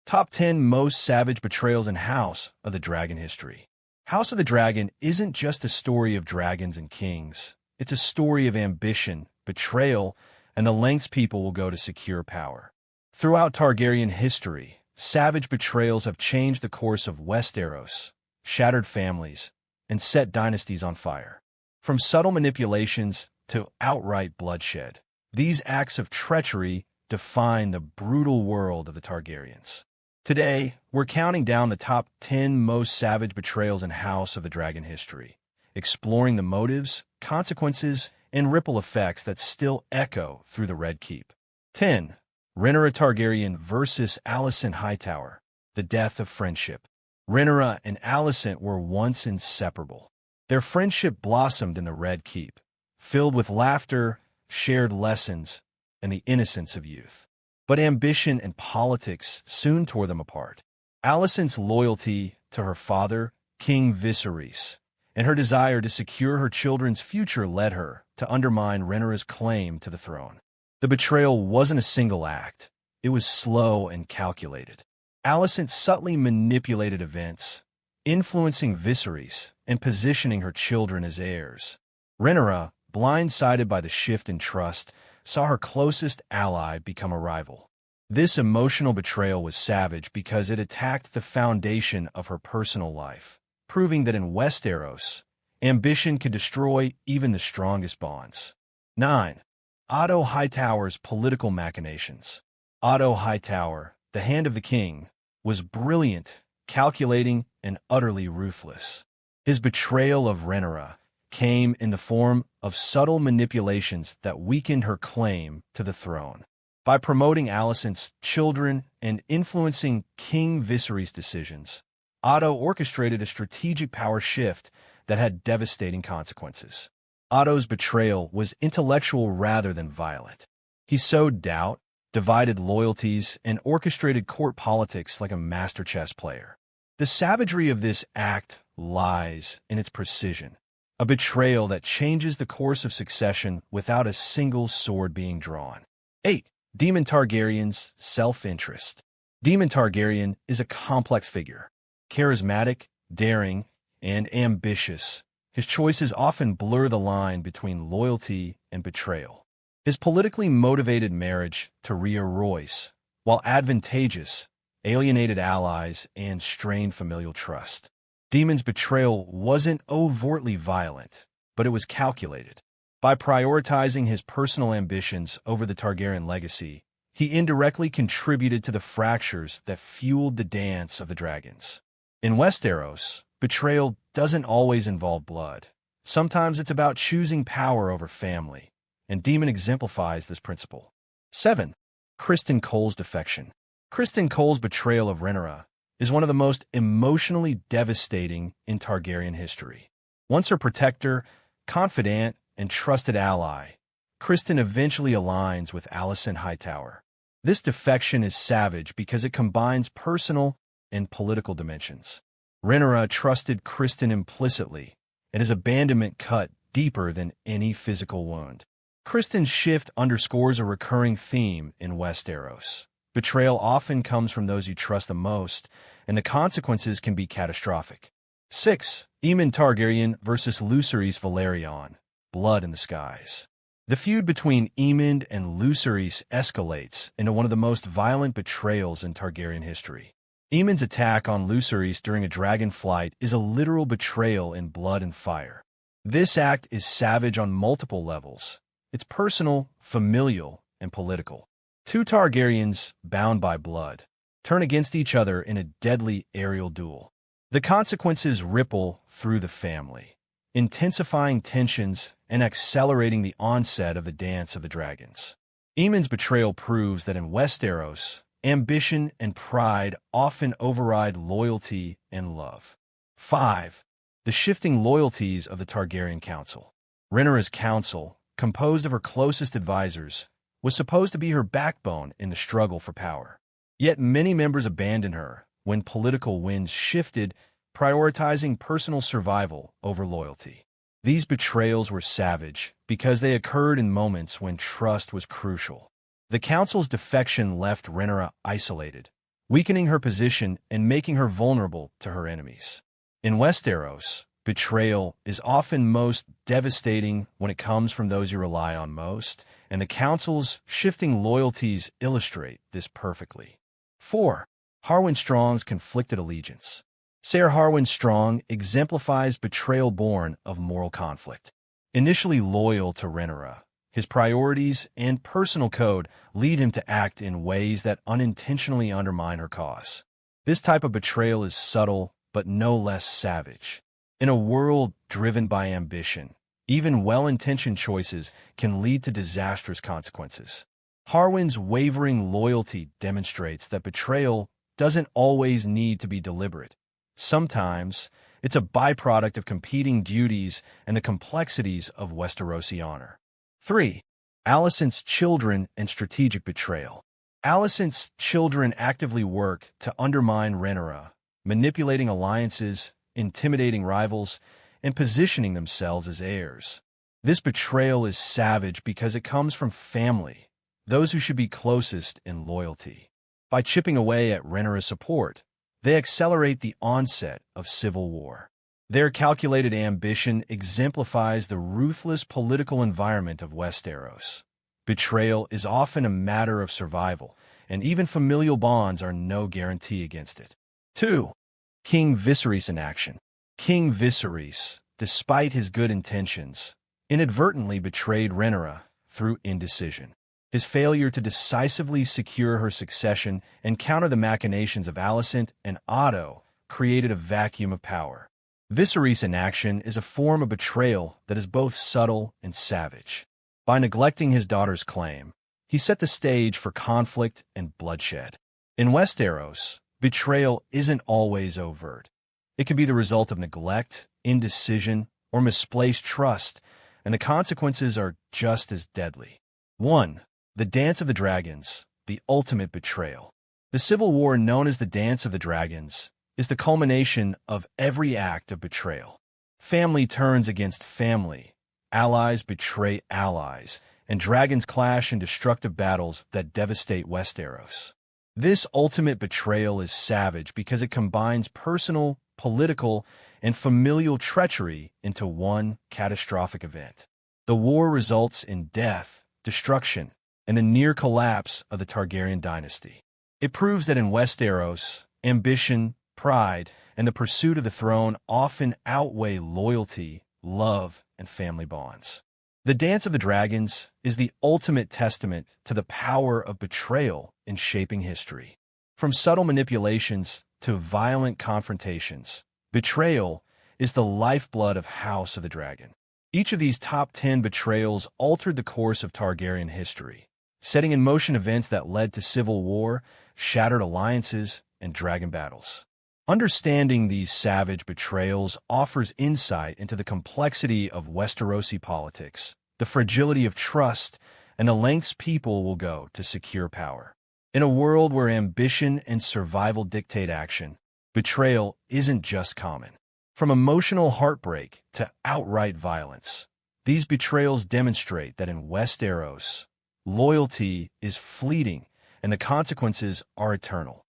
Top 10 Most Savage Betrayals in House of the Dragon History. House of the Dragon isn't just a story of dragons and kings. It's a story of ambition, betrayal, and the lengths people will go to secure power. Throughout Targaryen history, savage betrayals have changed the course of Westeros, shattered families, and set dynasties on fire. From subtle manipulations to outright bloodshed, these acts of treachery define the brutal world of the Targaryens. Today, we're counting down the top 10 most savage betrayals in House of the Dragon history, exploring the motives, consequences, and ripple effects that still echo through the Red Keep. 10. Rhaenyra Targaryen versus Alicent Hightower, the death of friendship. Rhaenyra and Alicent were once inseparable. Their friendship blossomed in the Red Keep, filled with laughter, shared lessons, and the innocence of youth. But ambition and politics soon tore them apart. Alicent's loyalty to her father, King Viserys, and her desire to secure her children's future led her to undermine Rhaenyra's claim to the throne. The betrayal wasn't a single act. It was slow and calculated. Alicent subtly manipulated events, influencing Viserys and positioning her children as heirs. Rhaenyra, blindsided by the shift in trust, saw her closest ally become a rival. This emotional betrayal was savage because it attacked the foundation of her personal life, proving that in Westeros, ambition could destroy even the strongest bonds. 9. Otto Hightower's political machinations. Otto Hightower, the Hand of the King, was brilliant, calculating, and utterly ruthless. His betrayal of Rhaenyra came in the form of subtle manipulations that weakened her claim to the throne. By promoting Alicent's children and influencing King Viserys' decisions, Otto orchestrated a strategic power shift that had devastating consequences. Otto's betrayal was intellectual rather than violent. He sowed doubt, divided loyalties, and orchestrated court politics like a master chess player. The savagery of this act lies in its precision. A betrayal that changes the course of succession without a single sword being drawn. 8. Daemon Targaryen's self-interest. Daemon Targaryen is a complex figure. Charismatic, daring, and ambitious, his choices often blur the line between loyalty and betrayal. His politically motivated marriage to Rhea Royce, while advantageous, alienated allies and strained familial trust. Daemon's betrayal wasn't overtly violent, but it was calculated. By prioritizing his personal ambitions over the Targaryen legacy, he indirectly contributed to the fractures that fueled the dance of the dragons. In Westeros, betrayal doesn't always involve blood. Sometimes it's about choosing power over family, and Daemon exemplifies this principle. 7. Criston Cole's defection. Criston Cole's betrayal of Rhaenyra is one of the most emotionally devastating in Targaryen history. Once her protector, confidant, and trusted ally, Criston eventually aligns with Alicent Hightower. This defection is savage because it combines personal and political dimensions. Rhaenyra trusted Criston implicitly, and his abandonment cut deeper than any physical wound. Criston's shift underscores a recurring theme in Westeros. Betrayal often comes from those you trust the most, and the consequences can be catastrophic. 6. Aemon Targaryen versus Lucerys Velaryon, Blood in the Skies. The feud between Aemon and Lucerys escalates into one of the most violent betrayals in Targaryen history. Aemon's attack on Lucerys during a dragon flight is a literal betrayal in blood and fire. This act is savage on multiple levels. It's personal, familial, and political. Two Targaryens, bound by blood, turn against each other in a deadly aerial duel. The consequences ripple through the family, intensifying tensions and accelerating the onset of the Dance of the Dragons. Aemon's betrayal proves that in Westeros, ambition and pride often override loyalty and love. 5. The shifting loyalties of the Targaryen Council. Rhaenyra's council, composed of her closest advisors, was supposed to be her backbone in the struggle for power. Yet many members abandoned her when political winds shifted, prioritizing personal survival over loyalty. These betrayals were savage because they occurred in moments when trust was crucial. The council's defection left Rhaenyra isolated, weakening her position and making her vulnerable to her enemies. In Westeros, betrayal is often most devastating when it comes from those you rely on most, and the council's shifting loyalties illustrate this perfectly. 4. Harwin Strong's conflicted allegiance. Ser Harwin Strong exemplifies betrayal born of moral conflict. Initially loyal to Rhaenyra, his priorities and personal code lead him to act in ways that unintentionally undermine her cause. This type of betrayal is subtle, but no less savage. In a world driven by ambition, even well-intentioned choices can lead to disastrous consequences. Harwin's wavering loyalty demonstrates that betrayal doesn't always need to be deliberate. Sometimes, it's a byproduct of competing duties and the complexities of Westerosi honor. 3. Alicent's children and strategic betrayal. Alicent's children actively work to undermine Rhaenyra, manipulating alliances, intimidating rivals, and positioning themselves as heirs. This betrayal is savage because it comes from family, those who should be closest in loyalty. By chipping away at Rhaenyra's support, they accelerate the onset of civil war. Their calculated ambition exemplifies the ruthless political environment of Westeros. Betrayal is often a matter of survival, and even familial bonds are no guarantee against it. 2. King Viserys in action. King Viserys, despite his good intentions, inadvertently betrayed Rhaenyra through indecision. His failure to decisively secure her succession and counter the machinations of Alicent and Otto created a vacuum of power. Viserys in action is a form of betrayal that is both subtle and savage. By neglecting his daughter's claim, he set the stage for conflict and bloodshed. In Westeros, betrayal isn't always overt. It can be the result of neglect, indecision, or misplaced trust, and the consequences are just as deadly. 1. The Dance of the Dragons, the ultimate betrayal. The civil war known as the Dance of the Dragons is the culmination of every act of betrayal. Family turns against family, allies betray allies, and dragons clash in destructive battles that devastate Westeros. This ultimate betrayal is savage because it combines personal, political, and familial treachery into one catastrophic event. The war results in death, destruction, and the near collapse of the Targaryen dynasty. It proves that in Westeros, ambition, pride, and the pursuit of the throne often outweigh loyalty, love, and family bonds. The Dance of the Dragons is the ultimate testament to the power of betrayal in shaping history. From subtle manipulations to violent confrontations, betrayal is the lifeblood of House of the Dragon. Each of these top 10 betrayals altered the course of Targaryen history, setting in motion events that led to civil war, shattered alliances, and dragon battles. Understanding these savage betrayals offers insight into the complexity of Westerosi politics, the fragility of trust, and the lengths people will go to secure power. In a world where ambition and survival dictate action, betrayal isn't just common. From emotional heartbreak to outright violence, these betrayals demonstrate that in Westeros, loyalty is fleeting and the consequences are eternal.